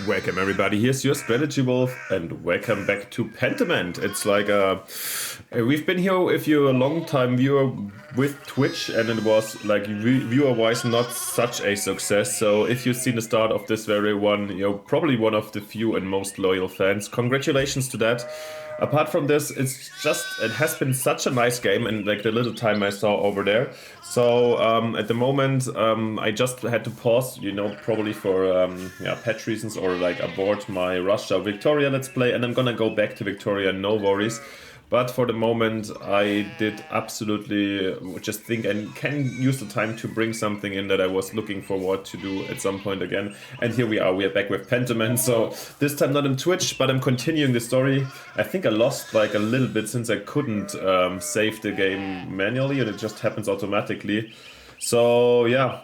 Welcome everybody, here's your Strategy Wolf and welcome back to Pentiment. It's like we've been here if you're a long time viewer with Twitch and it was like viewer wise not such a success. So if you've seen the start of this very one, you're probably one of the few and most loyal fans. Congratulations to that. Apart from this, it has been such a nice game and like the little time I saw over there. So at the moment, I just had to pause, you know, probably for patch reasons or like abort my Russia Victoria Let's Play, and I'm gonna go back to Victoria, no worries. But for the moment, I did absolutely just think and can use the time to bring something in that I was looking forward to do at some point again. And here we are back with Pentiment. So this time not on Twitch, but I'm continuing the story. I think I lost like a little bit since I couldn't save the game manually and it just happens automatically. So yeah.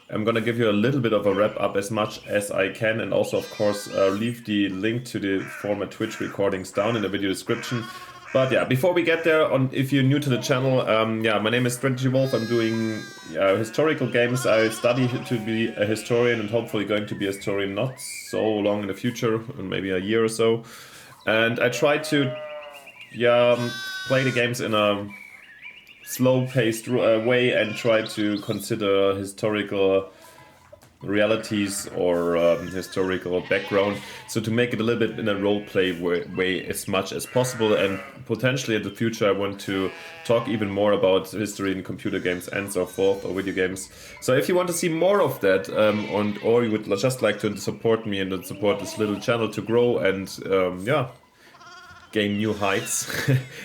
I'm gonna give you a little bit of a wrap up as much as I can, and also of course leave the link to the former Twitch recordings down in the video description. But yeah, before we get there, if you're new to the channel, my name is Strategy Wolf. I'm doing historical games. I study to be a historian and hopefully going to be a historian not so long in the future, maybe a year or so. And I try to play the games in a slow-paced way and try to consider historical realities or historical background, so to make it a little bit in a role-play way as much as possible. And potentially in the future I want to talk even more about history in computer games and so forth, or video games. So if you want to see more of that, or you would just like to support me and support this little channel to grow and gain new heights,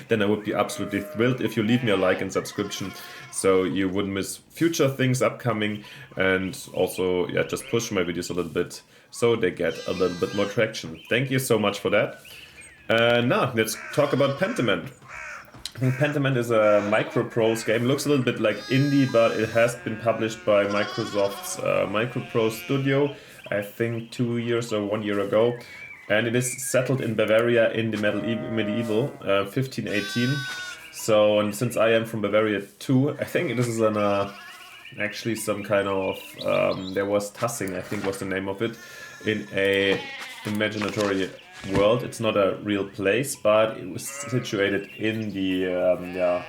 then I would be absolutely thrilled if you leave me a like and subscription so you wouldn't miss future things upcoming, and also just push my videos a little bit so they get a little bit more traction. Thank you so much for that. Now let's talk about Pentiment. I think Pentiment is a microprose game. Looks a little bit like indie, but it has been published by Microsoft's Microprose Studio, I think 2 years or 1 year ago. And it is settled in Bavaria in the medieval 1518. So, and since I am from Bavaria too, I think this is actually some kind of there was Tassing, I think was the name of it, in a imaginary world. It's not a real place, but it was situated in the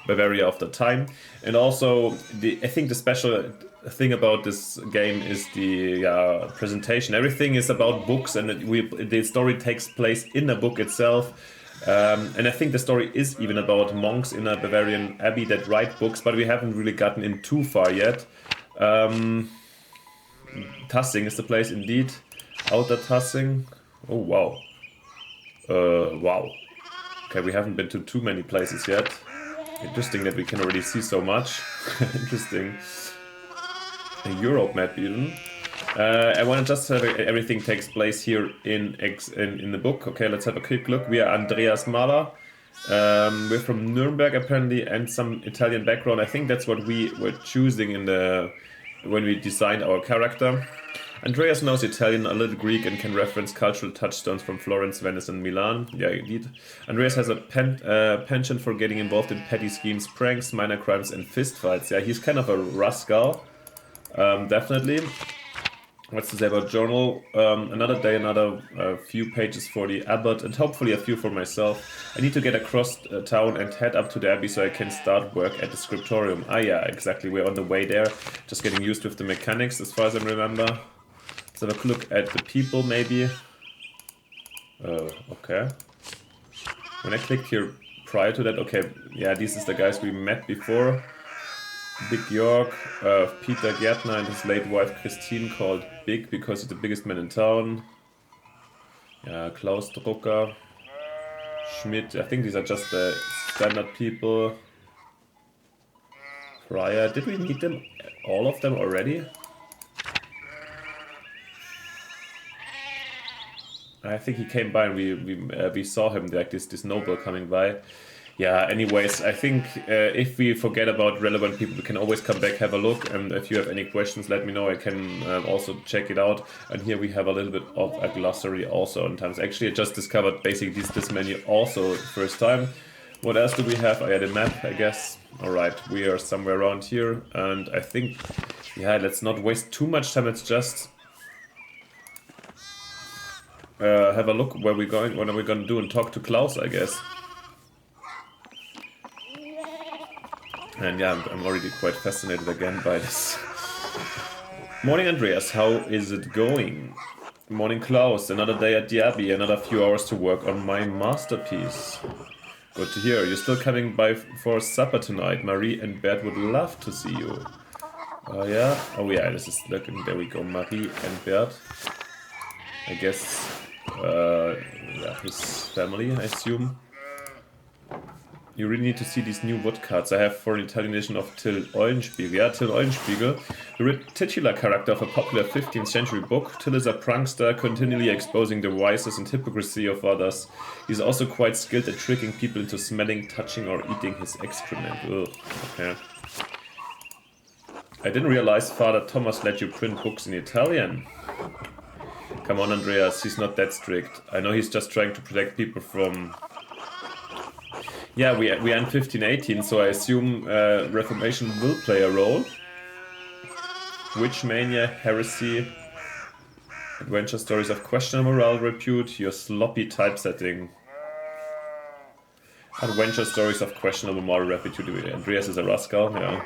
Bavaria of the time. And also I think the special thing about this game is the presentation. Everything is about books, and the story takes place in a book itself. And I think the story is even about monks in a Bavarian abbey that write books, but we haven't really gotten in too far yet. Tassing is the place indeed. Outer Tassing. Oh wow. Wow. Okay, we haven't been to too many places yet. Interesting that we can already see so much. Interesting. A Europe map even. I want to just have everything takes place here in the book. Okay, let's have a quick look. We are Andreas Mahler. We're from Nuremberg apparently, and some Italian background. I think that's what we were choosing when we designed our character. Andreas knows Italian, a little Greek, and can reference cultural touchstones from Florence, Venice, and Milan. Yeah, indeed. Andreas has a penchant for getting involved in petty schemes, pranks, minor crimes, and fistfights. Yeah, he's kind of a rascal. Definitely. What's to say about journal? Another day, another few pages for the abbot, and hopefully a few for myself. I need to get across town and head up to the abbey so I can start work at the scriptorium. Ah yeah, exactly, we're on the way there. Just getting used with the mechanics as far as I remember. Let's have a look at the people maybe. Okay. When I clicked here prior to that, okay, yeah, these is the guys we met before. Big York, Peter Gärtner and his late wife Christine, called Big because he's the biggest man in town. Yeah, Klaus Drucker, Schmidt, I think these are just the standard people. Prior, did we meet them, all of them already? I think he came by and we saw him, like this noble coming by. Yeah, anyways, I think if we forget about relevant people, we can always come back, have a look, and if you have any questions, let me know. I can also check it out. And here we have a little bit of a glossary also on times. Actually, I just discovered basically this menu also first time. What else do we have? I had a map, I guess. Alright, we are somewhere around here, and I think, yeah, let's not waste too much time. Let's just have a look where we're going, what are we gonna do, and talk to Klaus, I guess. And yeah, I'm already quite fascinated again by this. Morning, Andreas. How is it going? Morning, Klaus. Another day at the Abbey. Another few hours to work on my masterpiece. Good to hear. You're still coming by for supper tonight. Marie and Bert would love to see you. Oh yeah? Oh yeah, this is looking... There we go. Marie and Bert. I guess... yeah, his family, I assume. You really need to see these new woodcuts I have for an Italian edition of Till Eulenspiegel. Yeah, Till Eulenspiegel, the titular character of a popular 15th century book. Till is a prankster, continually exposing the vices and hypocrisy of others. He's also quite skilled at tricking people into smelling, touching, or eating his excrement. Ugh, okay. I didn't realize Father Thomas let you print books in Italian. Come on, Andreas, he's not that strict. I know he's just trying to protect people from... Yeah, we are in 1518, so I assume Reformation will play a role. Witch mania, heresy, adventure stories of questionable moral repute, your sloppy typesetting. Adventure stories of questionable moral repute. Andreas is a rascal, yeah.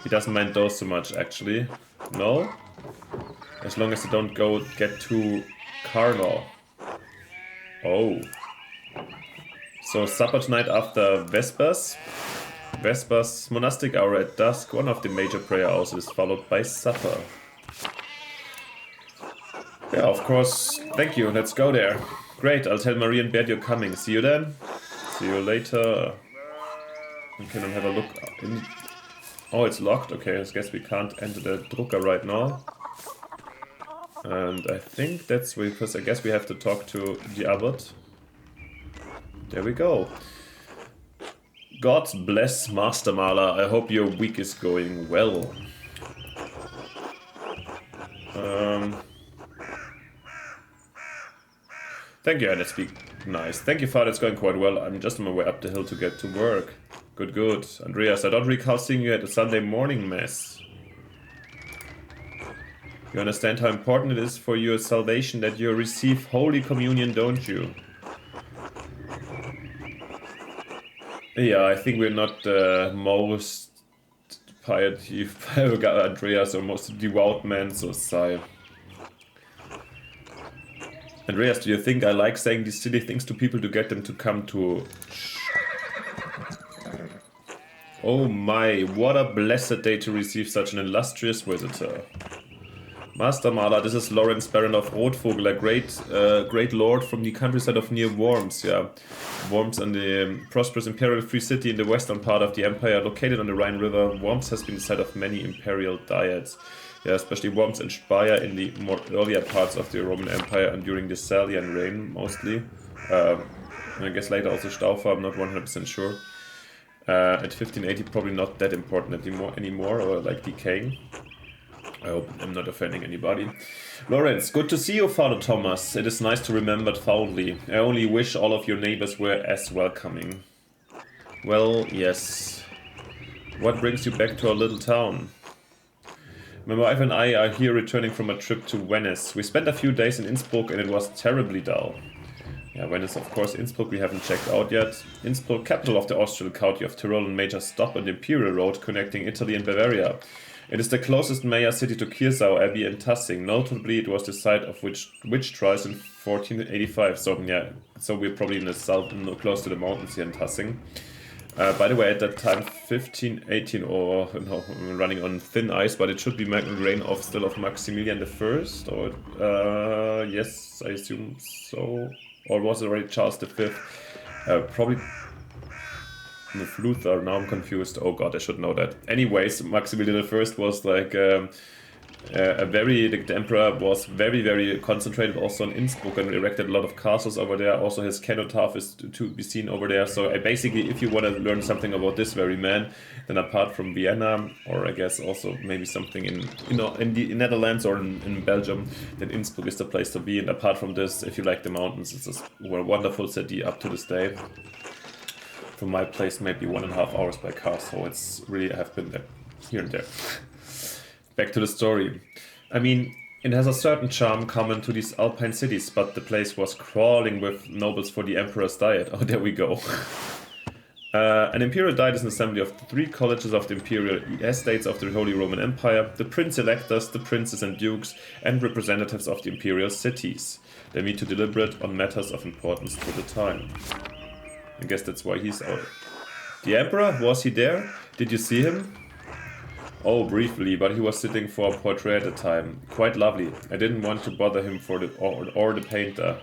He doesn't mind those so much, actually. No? As long as they don't get too carnal. Oh. So supper tonight after Vespers. Vespers monastic hour at dusk, one of the major prayer hours, is followed by supper. Yeah, of course. Thank you. Let's go there. Great. I'll tell Marie and Bert you're coming. See you then. See you later. We can have a look. Oh, it's locked. Okay, I guess we can't enter the Drucker right now. And I think that's because I guess we have to talk to the abbot. There we go. God bless Master Maler. I hope your week is going well. Thank you, that's nice. Thank you, Father. It's going quite well. I'm just on my way up the hill to get to work. Good, good. Andreas, I don't recall seeing you at the Sunday morning mass. You understand how important it is for your salvation that you receive Holy Communion, don't you? Yeah, I think we're not the most piety Andreas, or most devout man, so sigh. Andreas, do you think I like saying these silly things to people to get them to come to... Oh my, what a blessed day to receive such an illustrious visitor. Master Maler, this is Lawrence Baron of Rothvogel, a great lord from the countryside of near Worms. Yeah, Worms and the prosperous imperial free city in the western part of the empire, located on the Rhine River. Worms has been the site of many imperial diets. Yeah, especially Worms and Speyer in the more earlier parts of the Roman Empire and during the Salian reign, mostly. And I guess later also Staufer, I'm not 100% sure. At 1580, probably not that important anymore, or like decaying. I hope I'm not offending anybody. Lawrence, good to see you, Father Thomas. It is nice to remember fondly. I only wish all of your neighbors were as welcoming. Well, yes. What brings you back to our little town? My wife and I are here returning from a trip to Venice. We spent a few days in Innsbruck and it was terribly dull. Yeah, Venice, of course. Innsbruck we haven't checked out yet. Innsbruck, capital of the Austrian county of Tyrol and major stop on the Imperial Road connecting Italy and Bavaria. It is the closest major city to Kirsau, Abbey and Tassing. Notably, it was the site of witch trials in 1485. So yeah, so we're probably in the south, close to the mountains here in Tassing. By the way, at that time, 1518, or no, I'm running on thin ice, but it should be reign of still of Maximilian I, or yes, I assume so, or was it already Charles V? Probably with Luther. Now I'm confused. Oh god, I should know that. Anyways, Maximilian I was like the emperor was very concentrated also on Innsbruck and erected a lot of castles over there. Also his cenotaph is to be seen over there. So basically, if you want to learn something about this very man, then apart from Vienna, or I guess also maybe something in the Netherlands or in Belgium, then Innsbruck is the place to be. And apart from this, if you like the mountains, it's a wonderful city up to this day. From my place, maybe 1.5 hours by car, so it's really, I have been there, here and there. Back to the story. I mean, It has a certain charm common to these alpine cities, but the place was crawling with nobles for the emperor's diet. Oh, there we go. An imperial diet is an assembly of the 3 colleges of the imperial estates of the Holy Roman Empire, the prince-electors, the princes and dukes, and representatives of the imperial cities. They meet to deliberate on matters of importance to the time. I guess that's why he's out. The emperor, was he there? Did you see him? Oh, briefly, but he was sitting for a portrait at the time. Quite lovely. I didn't want to bother him for or the painter.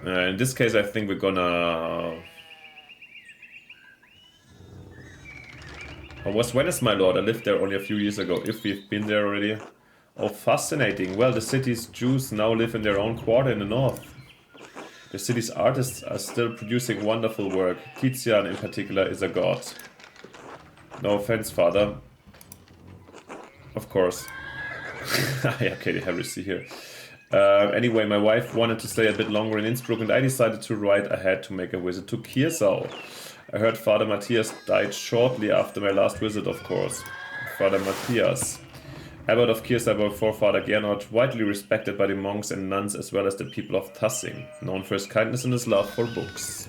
In this case, I think we're gonna... I was Venice, my lord. I lived there only a few years ago, if we've been there already. Oh, fascinating. Well, the city's Jews now live in their own quarter in the north. The city's artists are still producing wonderful work. Tizian, in particular, is a god. No offense, father. Of course. Okay, the heresy here. Anyway, my wife wanted to stay a bit longer in Innsbruck, and I decided to ride ahead to make a visit to Kirsau. I heard Father Matthias died shortly after my last visit, of course. Father Matthias, abbot of Kirsau before Father Gernot, widely respected by the monks and nuns as well as the people of Tassing, known for his kindness and his love for books.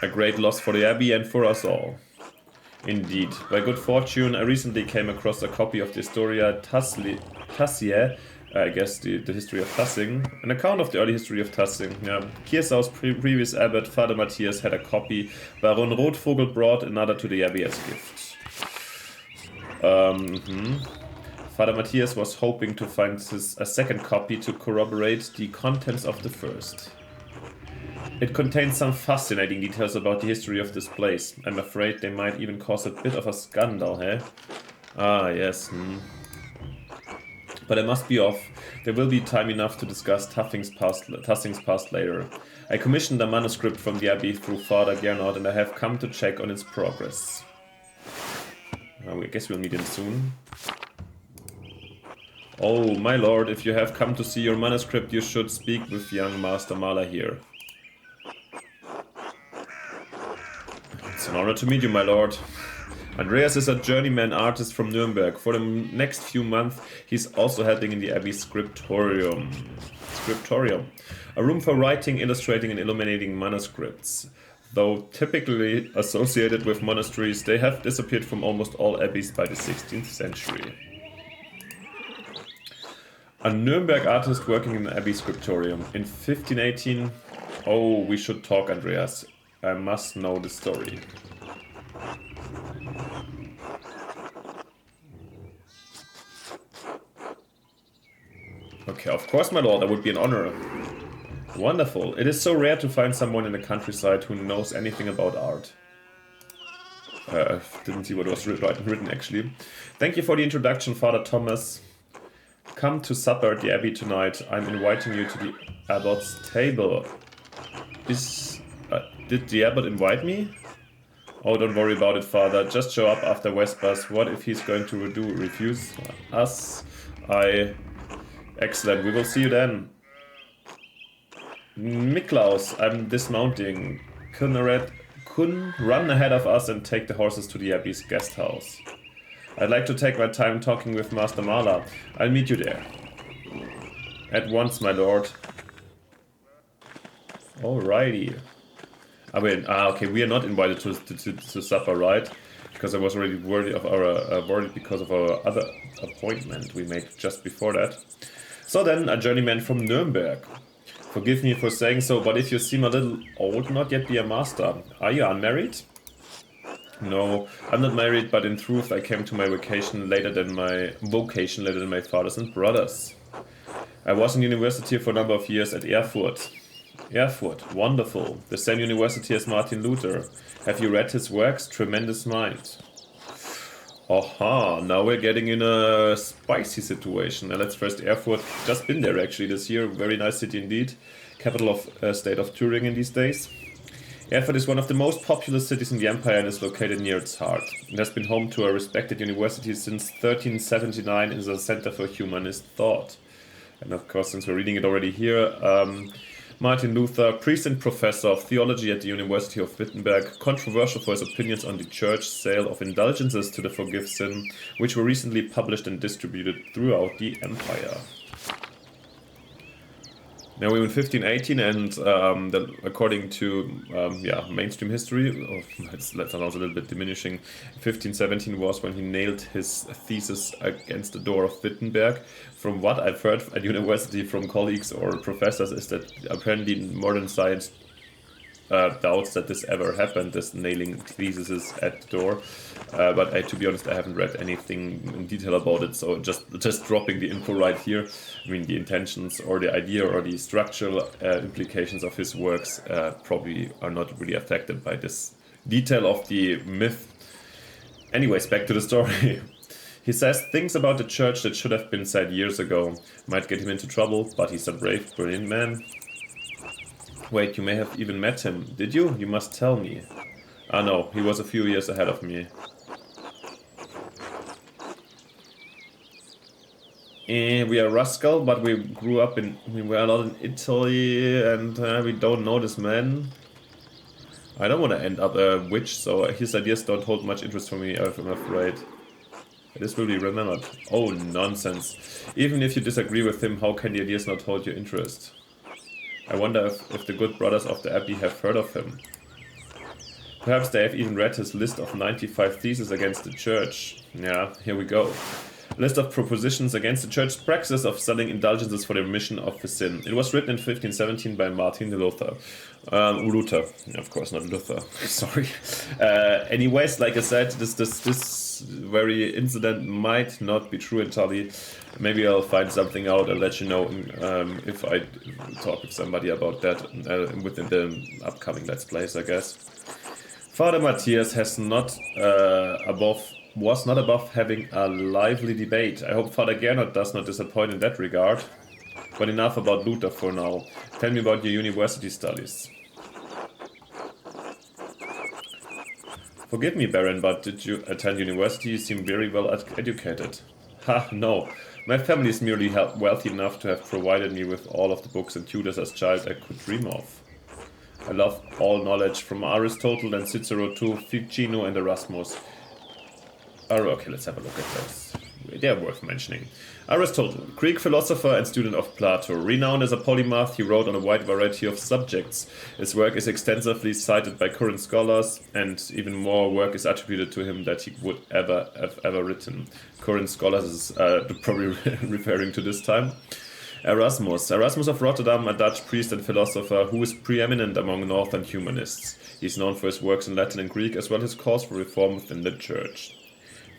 A great loss for the Abbey and for us all. Indeed. By good fortune, I recently came across a copy of the Historia Tassiae, I guess the history of Tassing, an account of the early history of Tassing. Yeah. Kirsau's previous abbot, Father Matthias, had a copy. Baron von Rothvogel brought another to the Abbey as a gift. Father Matthias was hoping to find a second copy to corroborate the contents of the first. It contains some fascinating details about the history of this place. I'm afraid they might even cause a bit of a scandal, eh? Ah, yes. But I must be off. There will be time enough to discuss Tassing's past later. I commissioned a manuscript from the Abbey through Father Gernot, and I have come to check on its progress. I guess we'll meet him soon. Oh, my lord, if you have come to see your manuscript, you should speak with young Master Mahler here. It's an honor to meet you, my lord. Andreas is a journeyman artist from Nuremberg. For the next few months, he's also helping in the Abbey Scriptorium. A room for writing, illustrating and illuminating manuscripts. Though typically associated with monasteries, they have disappeared from almost all abbeys by the 16th century. A Nuremberg artist working in the Abbey Scriptorium. In 1518... Oh, we should talk, Andreas. I must know the story. Okay, of course, my lord, that would be an honor. Wonderful. It is so rare to find someone in the countryside who knows anything about art. I didn't see what was written, actually. Thank you for the introduction, Father Thomas. Come to supper at the Abbey tonight. I'm inviting you to the abbot's table. Did the abbot invite me? Oh, don't worry about it, Father. Just show up after Vespers. What if he's going to refuse us? Excellent. We will see you then. Miklaus, I'm dismounting. Kun run ahead of us and take the horses to the Abbey's guest house. I'd like to take my time talking with Master Mahler. I'll meet you there. At once, my lord. Alrighty. Okay, we are not invited to supper, right? Because I was already worried because of our other appointment we made just before that. So then, a journeyman from Nuremberg. Forgive me for saying so, but if you seem a little old, not yet be a master. Are you unmarried? No, I'm not married, but in truth I came to my vocation later than my fathers and brothers. I was in university for a number of years at Erfurt. Erfurt, wonderful. The same university as Martin Luther. Have you read his works? Tremendous mind. Aha, now we're getting in a spicy situation. Now let's first Erfurt. Just been there actually this year. Very nice city indeed. Capital of state of Thüringen these days. Erfurt is one of the most populous cities in the empire and is located near its heart. It has been home to a respected university since 1379 and is a center for humanist thought. And of course, since we're reading it already here, Martin Luther, priest and professor of theology at the University of Wittenberg, controversial for his opinions on the church sale of indulgences to the forgive sin, which were recently published and distributed throughout the empire. Now we're in 1518, and according to mainstream history, let's announce a little bit diminishing, 1517 was when he nailed his thesis against the door of Wittenberg. From what I've heard at university from colleagues or professors is that apparently modern science doubts that this ever happened, this nailing theses at the door. But to be honest, I haven't read anything in detail about it, so just dropping the info right here. I mean, the intentions or the idea or the structural implications of his works probably are not really affected by this detail of the myth. Anyways, back to the story. He says things about the church that should have been said years ago. Might get him into trouble, but he's a brave, brilliant man. Wait, you may have even met him. Did you? You must tell me. Ah no, he was a few years ahead of me. We are Rascal, but we were not in Italy, and we don't know this man. I don't want to end up a witch, so his ideas don't hold much interest for me, I'm afraid. This will be remembered. Oh, nonsense. Even if you disagree with him, how can the ideas not hold your interest? I wonder if the good brothers of the Abbey have heard of him. Perhaps they have even read his list of 95 theses against the church. Yeah, here we go. List of propositions against the church's practice of selling indulgences for the remission of the sin. It was written in 1517 by Martin Luther. Luther, of course, not Luther. Sorry. Anyways, like I said, this very incident might not be true entirely. Maybe I'll find something out. I'll let you know if I talk with somebody about that within the upcoming Let's Plays, I guess. Father Matthias was not above having a lively debate. I hope Father Gernot does not disappoint in that regard. But enough about Luther for now. Tell me about your university studies. Forgive me, Baron, but did you attend university? You seem very well educated. Ha, no. My family is merely wealthy enough to have provided me with all of the books and tutors as child I could dream of. I love all knowledge, from Aristotle and Cicero to Ficino and Erasmus. Okay, let's have a look at those. They're worth mentioning. Aristotle, Greek philosopher and student of Plato. Renowned as a polymath, he wrote on a wide variety of subjects. His work is extensively cited by current scholars, and even more work is attributed to him that he would have ever written. Current scholars is probably referring to this time. Erasmus of Rotterdam, a Dutch priest and philosopher who is preeminent among northern humanists. He is known for his works in Latin and Greek, as well as his calls for reform within the church.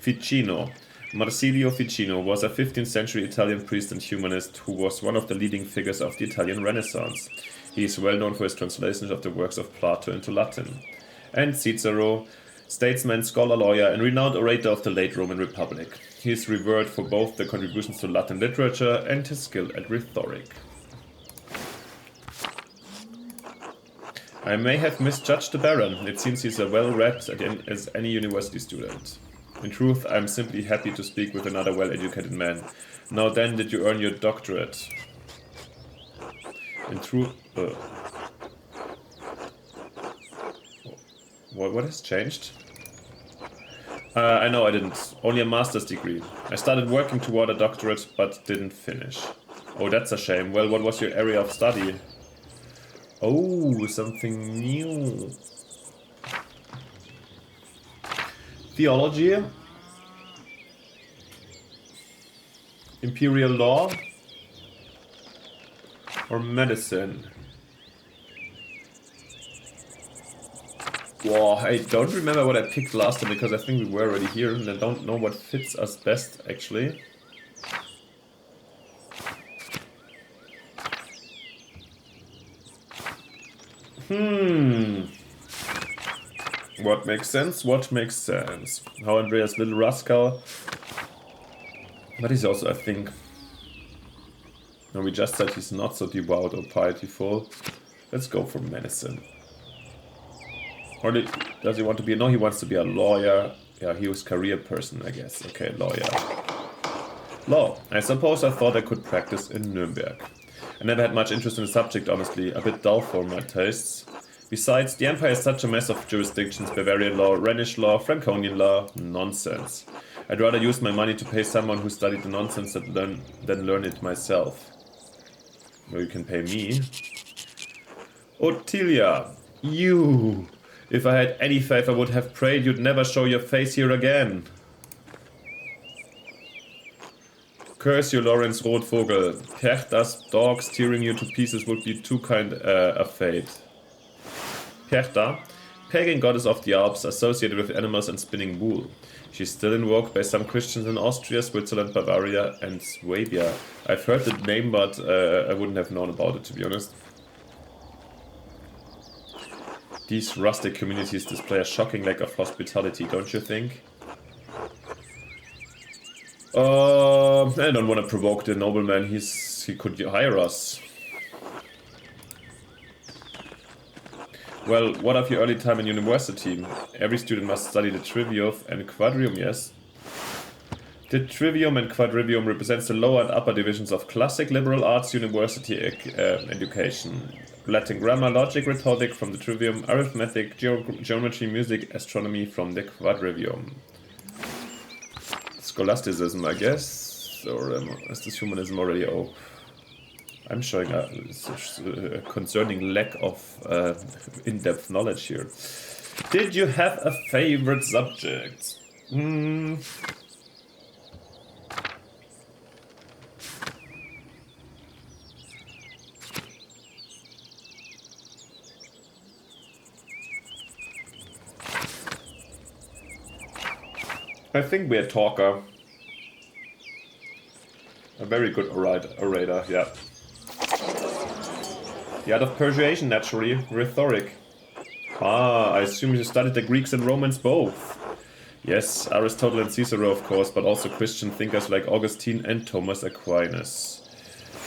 Ficino. Marsilio Ficino was a 15th century Italian priest and humanist who was one of the leading figures of the Italian Renaissance. He is well known for his translations of the works of Plato into Latin. And Cicero, statesman, scholar, lawyer, and renowned orator of the late Roman Republic. He is revered for both the contributions to Latin literature and his skill at rhetoric. I may have misjudged the Baron. It seems he's as well-read as any university student. In truth, I am simply happy to speak with another well-educated man. Now then, did you earn your doctorate? In truth... What has changed? I know I didn't. Only a master's degree. I started working toward a doctorate, but didn't finish. Oh, that's a shame. Well, what was your area of study? Oh, something new. Theology, imperial law, or medicine? Whoa, I don't remember what I picked last time because I think we were already here and I don't know what fits us best actually. What makes sense? What makes sense? How Andreas Little Rascal. But he's also, I think... No, we just said he's not so devout or pietyful. Let's go for medicine. Or does he want to be... No, he wants to be a lawyer. Yeah, he was a career person, I guess. Okay, lawyer. Law. I suppose I thought I could practice in Nuremberg. I never had much interest in the subject, honestly, a bit dull for my tastes. Besides, the Empire is such a mess of jurisdictions, Bavarian law, Rhenish law, Franconian law, nonsense. I'd rather use my money to pay someone who studied the nonsense than learn it myself. Well, you can pay me. Ottilia, you! If I had any faith, I would have prayed you'd never show your face here again. Curse you, Baron von Rothvogel. Perchta's dogs tearing you to pieces would be too kind a fate. Perchta, pagan goddess of the Alps, associated with animals and spinning wool. She's still invoked by some Christians in Austria, Switzerland, Bavaria, and Swabia. I've heard the name, but I wouldn't have known about it, to be honest. These rustic communities display a shocking lack of hospitality, don't you think? I don't want to provoke the nobleman. He could hire us. Well, what of your early time in university? Every student must study the trivium and quadrivium, yes? The trivium and quadrivium represents the lower and upper divisions of classic liberal arts university education. Latin grammar, logic, rhetoric from the trivium, arithmetic, geometry, music, astronomy from the quadrivium. Scholasticism, I guess, or is this humanism already? Oh, I'm showing a concerning lack of in-depth knowledge here. Did you have a favorite subject? I think we're a talker. A very good orator, yeah. The art of persuasion, naturally. Rhetoric. Ah, I assume you studied the Greeks and Romans both. Yes, Aristotle and Cicero, of course, but also Christian thinkers like Augustine and Thomas Aquinas.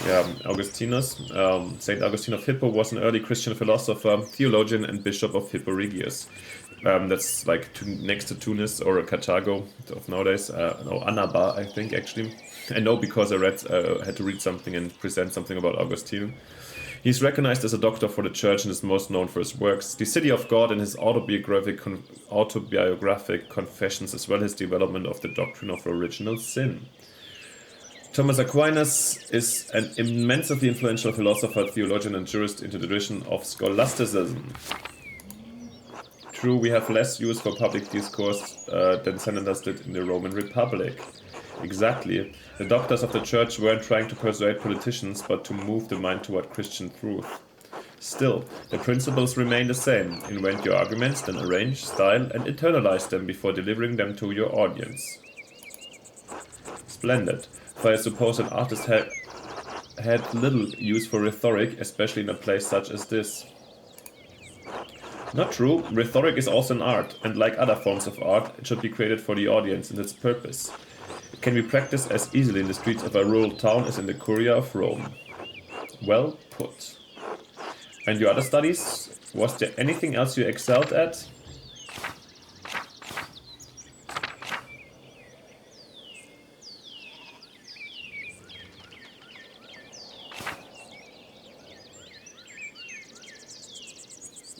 Yeah, Augustinus, Saint Augustine of Hippo was an early Christian philosopher, theologian, and bishop of Hippo Regius. That's like next to Tunis or Carthago of nowadays. No, Annaba, I think, actually. I know because I had to read something and present something about Augustine. He's recognized as a doctor for the church and is most known for his works, The City of God and his autobiographic confessions, as well as development of the doctrine of original sin. Thomas Aquinas is an immensely influential philosopher, theologian, and jurist in the tradition of scholasticism. True, we have less use for public discourse than senators did in the Roman Republic. Exactly. The doctors of the church weren't trying to persuade politicians, but to move the mind toward Christian truth. Still, the principles remain the same. Invent your arguments, then arrange, style, and internalize them before delivering them to your audience. Splendid. For I suppose an artist had little use for rhetoric, especially in a place such as this. Not true. Rhetoric is also an art, and like other forms of art, it should be created for the audience and its purpose. It can be practiced as easily in the streets of a rural town as in the Curia of Rome. Well put. And your other studies? Was there anything else you excelled at?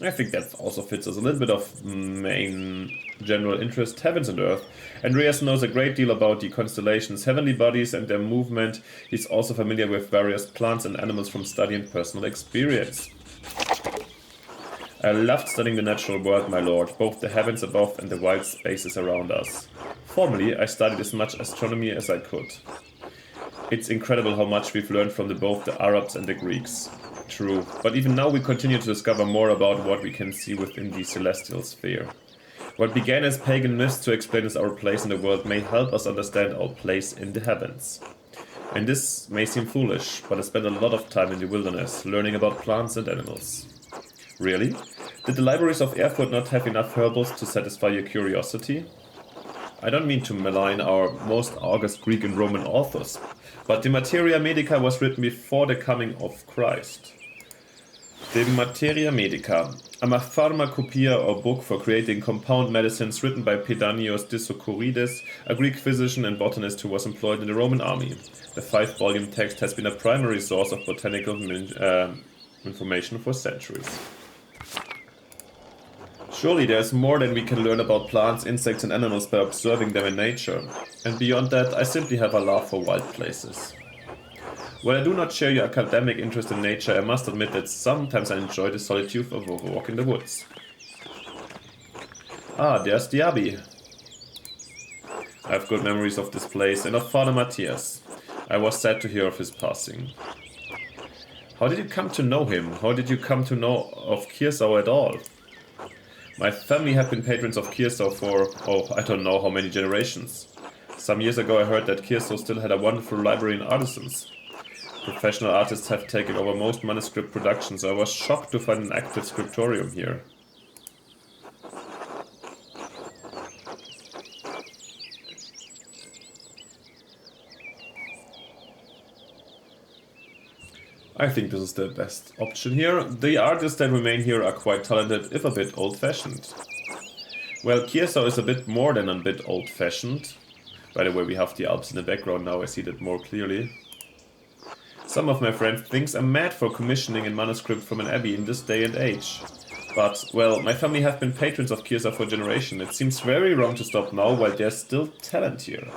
I think that also fits us a little bit of main general interest, heavens and earth. Andreas knows a great deal about the constellations, heavenly bodies and their movement. He's also familiar with various plants and animals from study and personal experience. I loved studying the natural world, my lord, both the heavens above and the wide spaces around us. Formerly, I studied as much astronomy as I could. It's incredible how much we've learned from both the Arabs and the Greeks. True, but even now we continue to discover more about what we can see within the celestial sphere. What began as pagan myths to explain us our place in the world may help us understand our place in the heavens. And this may seem foolish, but I spent a lot of time in the wilderness, learning about plants and animals. Really? Did the libraries of Erfurt not have enough herbals to satisfy your curiosity? I don't mean to malign our most august Greek and Roman authors, but the Materia Medica was written before the coming of Christ. The Materia Medica. I'm a pharmacopoeia or book for creating compound medicines written by Pedanios Dioscorides, a Greek physician and botanist who was employed in the Roman army. The 5-volume text has been a primary source of botanical information for centuries. Surely there's more than we can learn about plants, insects and animals by observing them in nature. And beyond that, I simply have a love for wild places. While I do not share your academic interest in nature, I must admit that sometimes I enjoy the solitude of a walk in the woods. Ah, there's the Abbey. I have good memories of this place and of Father Matthias. I was sad to hear of his passing. How did you come to know him? How did you come to know of Kirsau at all? My family have been patrons of Kirsau for, I don't know how many generations. Some years ago I heard that Kirsau still had a wonderful library in artisans. Professional artists have taken over most manuscript productions, so I was shocked to find an active scriptorium here. I think this is the best option here. The artists that remain here are quite talented, if a bit old-fashioned. Well, Kirsau is a bit more than a bit old-fashioned. By the way, we have the Alps in the background now, I see that more clearly. Some of my friends think I'm mad for commissioning a manuscript from an abbey in this day and age. But, well, my family have been patrons of Kirsau for generations. It seems very wrong to stop now while there's still talent here.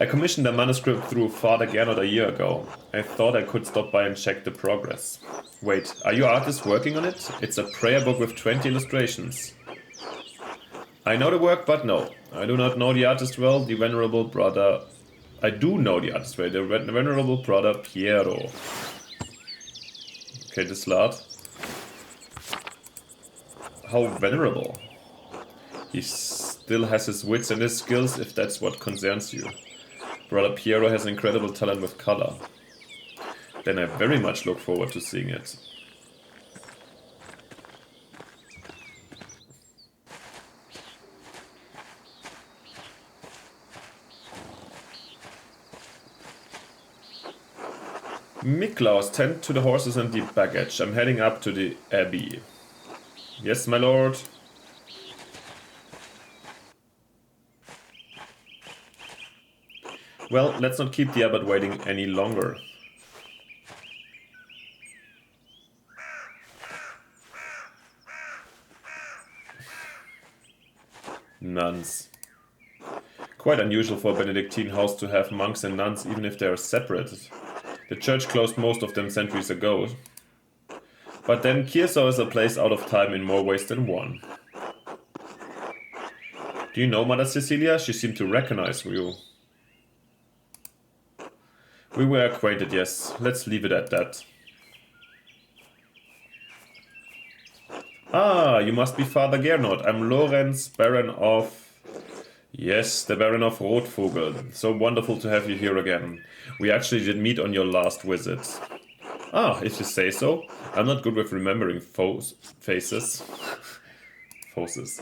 I commissioned a manuscript through Father Gernot a year ago. I thought I could stop by and check the progress. Wait, are you artists working on it? It's a prayer book with 20 illustrations. I know the work, but no. I do not know the artist well, the venerable brother... I do know the artist well, the venerable brother Piero. Okay, this lad. How venerable. He still has his wits and his skills, if that's what concerns you. Brother Piero has incredible talent with color. Then I very much look forward to seeing it. Miklaus, tend to the horses and the baggage. I'm heading up to the Abbey. Yes, my lord. Well, let's not keep the abbot waiting any longer. Nuns. Quite unusual for a Benedictine house to have monks and nuns even if they are separated. The church closed most of them centuries ago. But then Kirsau is a place out of time in more ways than one. Do you know Mother Cecilia? She seemed to recognize you. We were acquainted, yes. Let's leave it at that. Ah, you must be Father Gernot. I'm Lorenz, Baron of... Yes, the Baron of Rothvogel. So wonderful to have you here again. We actually did meet on your last visit. Ah, if you say so. I'm not good with remembering faces. Faces.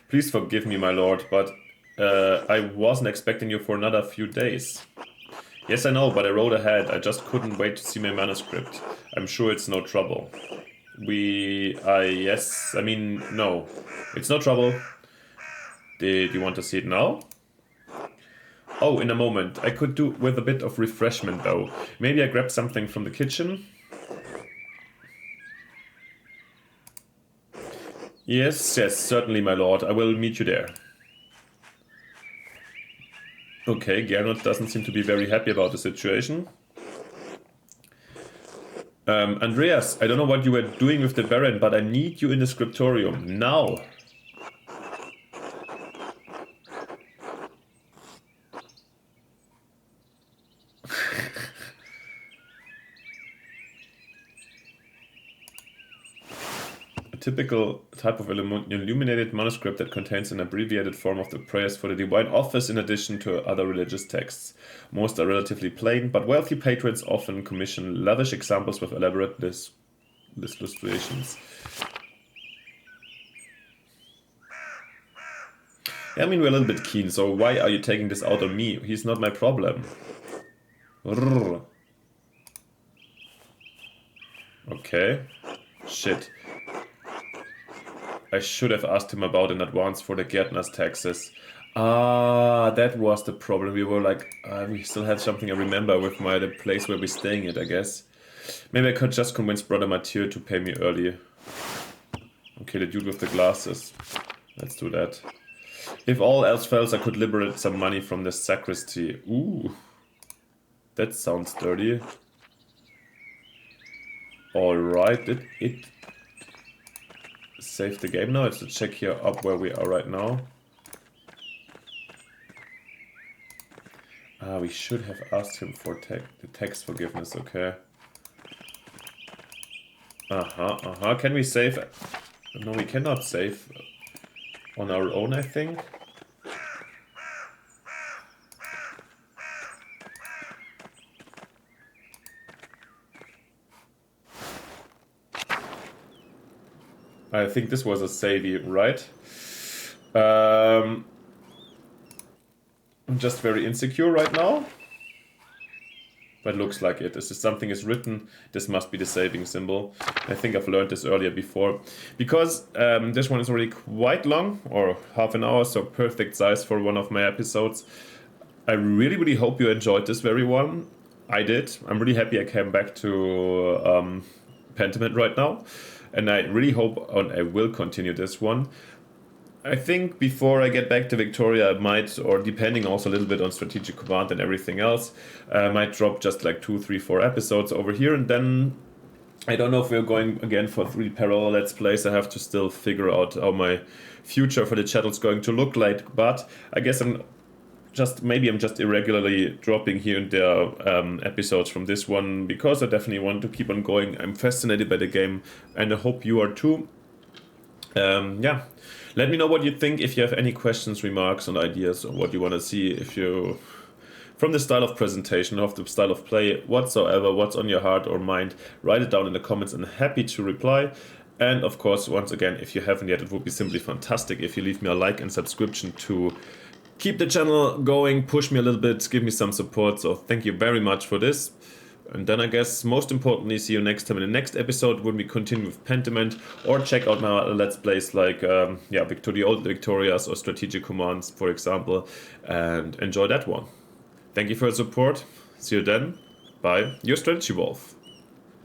Please forgive me, my lord, but I wasn't expecting you for another few days. Yes, I know, but I wrote ahead. I just couldn't wait to see my manuscript. I'm sure it's no trouble. Yes, I mean, no. It's no trouble. Did you want to see it now? Oh, in a moment. I could do with a bit of refreshment, though. Maybe I grab something from the kitchen? Yes, certainly, my lord. I will meet you there. Okay, Gernot doesn't seem to be very happy about the situation. Andreas, I don't know what you were doing with the Baron, but I need you in the scriptorium. Now! Typical type of illuminated manuscript that contains an abbreviated form of the prayers for the divine office in addition to other religious texts. Most are relatively plain, but wealthy patrons often commission lavish examples with elaborate illustrations. Yeah, I mean, we're a little bit keen, so why are you taking this out on me? He's not my problem. Okay. Shit. I should have asked him about in advance for the Gärtner's taxes. Ah, that was the problem. We were like, we still had something I remember with the place where we're staying at, I guess. Maybe I could just convince Brother Mathieu to pay me early. Okay, the dude with the glasses. Let's do that. If all else fails, I could liberate some money from the sacristy. Ooh. That sounds dirty. Alright, did it save the game now? Let's check here up where we are right now. Ah, we should have asked him for the tax forgiveness, okay. Can we save? No, we cannot save on our own, I think. I think this was a savey, right? I'm just very insecure right now. But looks like it. If something is written, this must be the saving symbol. I think I've learned this earlier before. Because this one is already quite long, or half an hour, so perfect size for one of my episodes. I really, really hope you enjoyed this very one. I did. I'm really happy I came back to Pentiment right now. And I really hope I will continue this one. I think before I get back to Victoria, I might, or depending also a little bit on strategic command and everything else, I might drop just like 2, 3, 4 episodes over here. And then I don't know if we're going again for 3 parallel Let's Plays. I have to still figure out how my future for the channel is going to look like. But I guess maybe I'm just irregularly dropping here and there episodes from this one, because I definitely want to keep on going. I'm fascinated by the game, and I hope you are too. Yeah, let me know what you think, if you have any questions, remarks, and ideas, or what you want to see, if you, from the style of presentation, of the style of play, whatsoever, what's on your heart or mind, write it down in the comments, and happy to reply. And of course, once again, if you haven't yet, it would be simply fantastic if you leave me a like and subscription to keep the channel going, push me a little bit, give me some support. So thank you very much for this. And then I guess most importantly, see you next time in the next episode when we continue with Pentiment, or check out my Let's Plays like the Old Victorias or Strategic Commands, for example, and enjoy that one. Thank you for your support. See you then. Bye. Your Strategy Wolf.